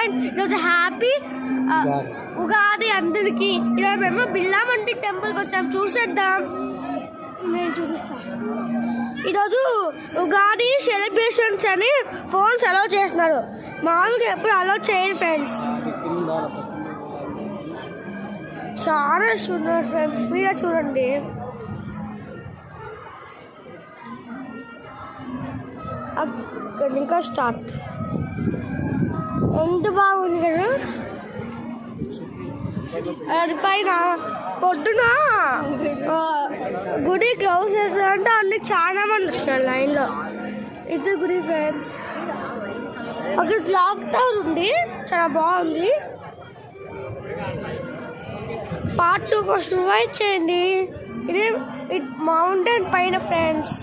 Friends, ఈరోజు happy Ugadi అందరికి. ఈరోజు మేము బిర్లామంది టెంపుల్కి వచ్చాము, చూసేద్దాం. నేను చూపిస్తాను. ఈరోజు ఉగాది సెలబ్రేషన్స్ అని ఫోన్స్ అలౌ చేస్తున్నారు, మామూలుగా ఎప్పుడు అలౌ చేయరు ఫ్రెండ్స్. చాలా చూడండి ఫ్రెండ్స్, మీరే చూడండి. ఇంకా స్టార్ట్. ఎంత బాగుంది కదా. అది పైన పొద్దున గుడి క్లోజ్ చేస్తారంటే అన్ని చాలా మంది వచ్చారు లైన్లో. ఇది గుడి ఫ్రెండ్స్. అక్కడ క్లాక్ టవర్ ఉంది, చాలా బాగుంది. పార్ట్ 2 కోసం వెయిట్ చేయండి. ఇది మౌంటైన్ పైన ఫ్రెండ్స్.